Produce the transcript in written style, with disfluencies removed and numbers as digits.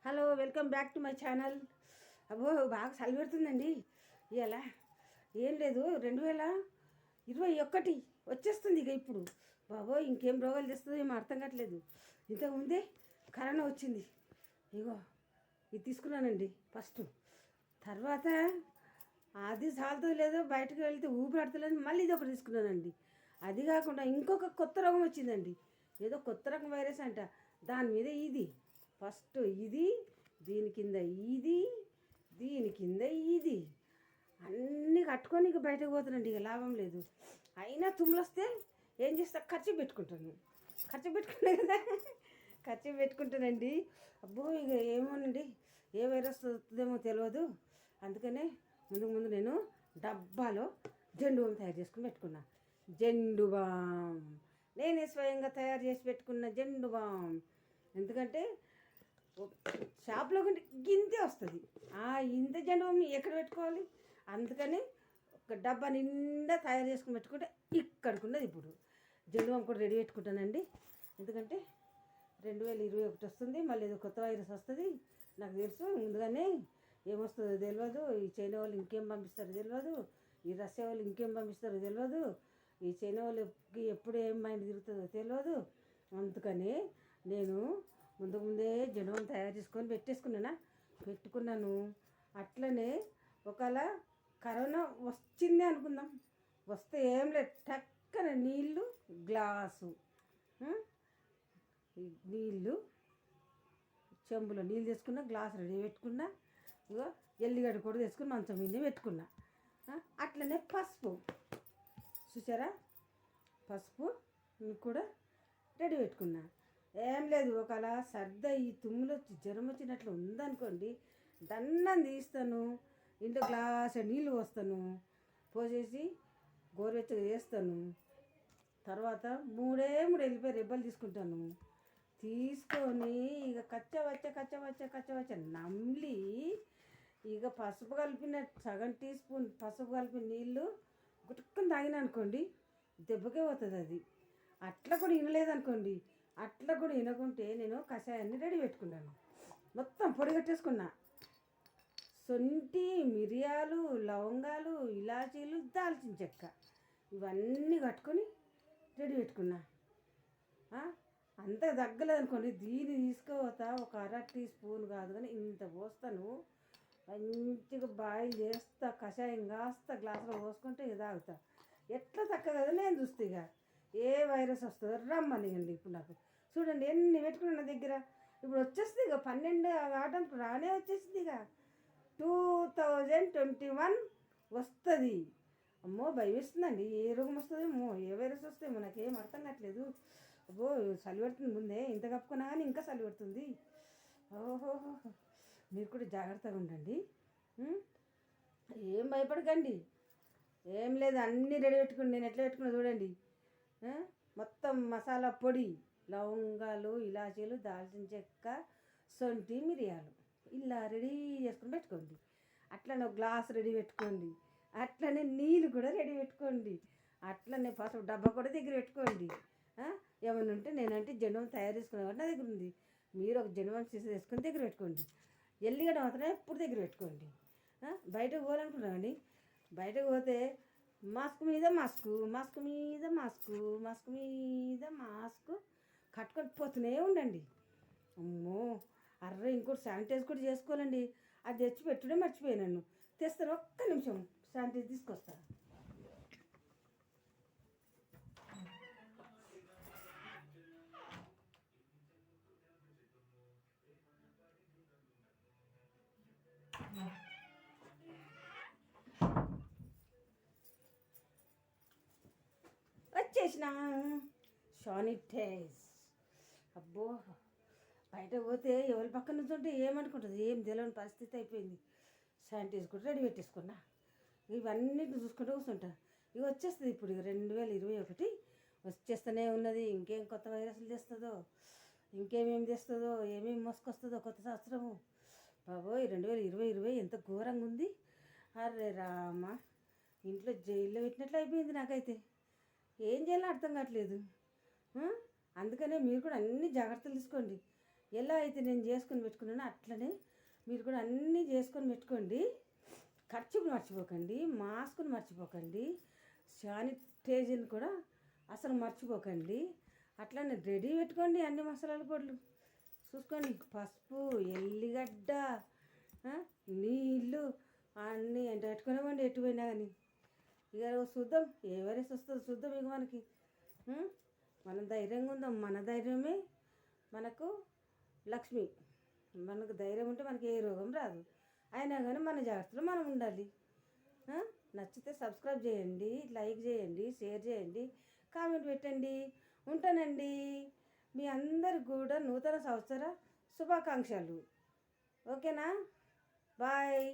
Hello, welcome back to my channel. అబ్బో బాగా చలి పెడుతుందండి ఇవాళ. ఏం లేదు, 2021 వచ్చేస్తుంది ఇక. ఇప్పుడు బాబో ఇంకేం రోగాలు తెస్తుందో ఏమో అర్థం కావట్లేదు. ఇంతకుముందే కరోనా వచ్చింది. ఇగో ఇది తీసుకున్నానండి ఫస్ట్. తర్వాత అది చాలుతో లేదో బయటకు వెళ్తే ఊపిరాడతలేదు, మళ్ళీ ఇది ఒకటి తీసుకున్నానండి. అది కాకుండా ఇంకొక కొత్త రోగం వచ్చిందండి. ఏదో కొత్త రకం వైరస్ అంట. దాని మీద ఇది ఫస్ట్, ఇది దీని కింద, ఇది దీని కింద, ఇది అన్నీ కట్టుకొని ఇక బయటకు పోతానండి. ఇక లాభం లేదు. అయినా తుమ్ములు వస్తే ఏం చేస్తా, ఖర్చు పెట్టుకుంటాను. ఖర్చు పెట్టుకున్నా కదా, ఖర్చు పెట్టుకుంటానండి. అబ్బో ఇక ఏమోనండి, ఏ వైరస్ వస్తుందేమో తెలియదు. అందుకనే ముందు నేను డబ్బాలో జెండు బామ్ తయారు చేసుకుని పెట్టుకున్నా. జెండు బామ్ నేనే స్వయంగా తయారు చేసి పెట్టుకున్న జెండు బామ్. ఎందుకంటే షాప్లో కొంటే గింతే వస్తుంది. ఇంత జెండు బామ్ ఎక్కడ పెట్టుకోవాలి? అందుకని ఒక డబ్బా నిండా తయారు చేసుకుని పెట్టుకుంటే ఇక్కడికున్నది. ఇప్పుడు జెండు బామ్ కూడా రెడీ పెట్టుకుంటానండి. ఎందుకంటే 2021 వస్తుంది, మళ్ళీ ఏదో కొత్త వైరస్ వస్తుంది. నాకు తెలుసు ముందుగానే ఏమొస్తుందో తెలియదు. ఈ చైనా వాళ్ళు ఇంకేం పంపిస్తారో తెలియదు. ఈ రష్యా వాళ్ళు ఇంకేం పంపిస్తారో తెలియదు. ఈ చైనా వాళ్ళకి ఎప్పుడు ఏం మైండ్ తిరుగుతుందో తెలియదు. అందుకని నేను ముందే జెండు బామ్ తయారు చేసుకొని పెట్టుకున్నాను. అట్లనే ఒకవేళ కరోనా వచ్చింది అనుకుందాం, వస్తే ఏం లేదు, టక్కన నీళ్ళు గ్లాసు, నీళ్ళు చెంబులో నీళ్ళు తీసుకున్నా, గ్లాస్ రెడీ పెట్టుకున్నా. ఇగో ఎల్లిగడ్డ కూడా తెచ్చుకుని మంచం మీద పెట్టుకున్నా. అట్లనే పసుపు చూసారా, పసుపు కూడా రెడీ పెట్టుకున్నా. ఏం లేదు, ఒకవేళ సర్ది ఈ తుమ్ములు వచ్చి జ్వరం వచ్చినట్లు ఉందనుకోండి, దన్నం తీస్తాను, ఇంట్లో గ్లాసు నీళ్ళు పోస్తాను, పోసేసి గోరువెచ్చగా చేస్తాను. తర్వాత మూడు వెళ్ళిపోయి రెబ్బలు తీసుకుంటాను. తీసుకొని ఇక కచ్చవచ్చ నమిలి, ఇక పసుపు కలిపిన సగం టీ స్పూన్ పసుపు కలిపిన నీళ్ళు గుట్టుకుని తాగిన అనుకోండి, దెబ్బకే పోతుంది అది. అట్లా కూడా వినలేదనుకోండి, అట్లా కూడా వినకుంటే నేను కషాయాన్ని రెడీ పెట్టుకున్నాను. మొత్తం పొడి కట్టేసుకున్నా. శొంఠి, మిరియాలు, లవంగాలు, ఇలాచీలు, దాల్చిన చెక్క ఇవన్నీ కట్టుకొని రెడీ పెట్టుకున్నా. అంత తగ్గలేదనుకోండి, దీన్ని తీసుకుపోతా ఒక టీ స్పూన్ కాదు కానీ ఇంత పోస్తాను. మంచిగా బాయిల్ చేస్తా, కషాయం కాస్తా గ్లాసులో పోసుకుంటే ఇక తాగుతా. ఎట్లా తగ్గదు నేను చూస్తే ఇక ఏ వైరస్ వస్తుందో రమ్మనియండి. ఇప్పుడు నాకు చూడండి ఎన్ని పెట్టుకున్నా నా దగ్గర. ఇప్పుడు వచ్చేస్తుంది ఇక 12 ఆటంకు రానే వచ్చేసింది. ఇక 2021 వస్తుంది. అమ్మో భయం వేస్తుందండి, ఏ రోగం వస్తుందేమో, ఏ వైరస్ వస్తుందేమో నాకేం అర్థం కావట్లేదు. అబ్బో చలి పెడుతుంది, ముందే ఇంత కప్పుకున్నా కానీ ఇంకా చలి పెడుతుంది. ఓహోహో, మీరు కూడా జాగ్రత్తగా ఉండండి. ఏం భయపడకండి, ఏం లేదు, అన్నీ రెడీ పెట్టుకుని నేను ఎట్లా పెట్టుకున్నా చూడండి. మొత్తం మసాలా పొడి, లవంగాలు, ఇలాచీలు, దాల్చిన చెక్క, శొంఠి, మిరియాలు ఇలా రెడీ చేసుకుని పెట్టుకోండి. అట్లనే ఒక గ్లాస్ రెడీ పెట్టుకోండి. అట్లనే నీళ్ళు కూడా రెడీ పెట్టుకోండి. అట్లనే పసుపు డబ్బా కూడా దగ్గర పెట్టుకోండి. ఏమైనా ఉంటే నేనంటే జెండు బామ్ తయారు చేసుకునేవాడు నా దగ్గర ఉంది. మీరు ఒక జెండు బామ్ సీసా తీసుకొని దగ్గర పెట్టుకోండి. ఎల్లిగడ్డ మాత్రమే ఎప్పుడు దగ్గర పెట్టుకోండి. బయటకు పోవాలనుకున్నామండి, బయటకు పోతే మాస్క్ మీద మాస్క్ కట్టుకొని పోతూనే ఉండండి. అమ్మో అర్రే, ఇంకోటి శానిటైజ్ కూడా చేసుకోవాలండి. అది తెచ్చి పెట్టుడే మర్చిపోయాను. తెస్తాను, ఒక్క నిమిషం శానిటైజ్ తీసుకొస్తాను. వచ్చేసిన శానిటైజ్. అబ్బో బయట పోతే ఎవరి పక్కన నుంచి ఉంటే ఏమనుకుంటుంది, ఏం తెలియని పరిస్థితి అయిపోయింది. శానిటైజ్ కూడా రెడీ పెట్టేసుకున్నా. ఇవన్నీ చూసుకుంటూ కూర్చుంటా. ఇక వచ్చేస్తుంది ఇప్పుడు. ఇక 2021 వచ్చేస్తూనే ఉన్నది. ఇంకేం కొత్త వైరస్లు తెస్తుందో, ఇంకేమేమి తెస్తుందో, ఏమేమి మోసుకొస్తుందో కొత్త సంవత్సరము. బాబోయ్ 2020 ఎంత ఘోరంగా ఉంది. అర్రే రామ, ఇంట్లో జైల్లో పెట్టినట్లు అయిపోయింది నాకైతే. ఏం చేయాలో అర్థం కావట్లేదు. అందుకనే మీరు కూడా అన్ని జాగ్రత్తలు తీసుకోండి. ఎలా అయితే నేను చేసుకొని పెట్టుకున్నానో అట్లనే మీరు కూడా అన్నీ చేసుకొని పెట్టుకోండి. ఖర్చులు మర్చిపోకండి, మాస్కులు మర్చిపోకండి, శానిటైజర్ని కూడా అసలు మర్చిపోకండి. అట్లనే రెడీ పెట్టుకోండి అన్ని మసాలాల పొడులు చూసుకోండి. పసుపు, ఎల్లిగడ్డ, నీళ్ళు అన్నీ ఎంట పెట్టుకునేవ్వండి ఎటు పోయినా కానీ. ఇక చూద్దాం ఎవరేసి వస్తుందో చూద్దాం. ఇక మనకి మనం ధైర్యంగా ఉందాం. మన ధైర్యమే మనకు లక్ష్మి. మనకు ధైర్యం ఉంటే మనకి ఏ రోగం రాదు. అయినా కానీ మన జాగ్రత్తలో మనం ఉండాలి. నచ్చితే సబ్స్క్రైబ్ చేయండి, లైక్ చేయండి, షేర్ చేయండి, కామెంట్ పెట్టండి. ఉంటానండి. మీ అందరికి కూడా నూతన సంవత్సర శుభాకాంక్షలు. ఓకేనా? బాయ్.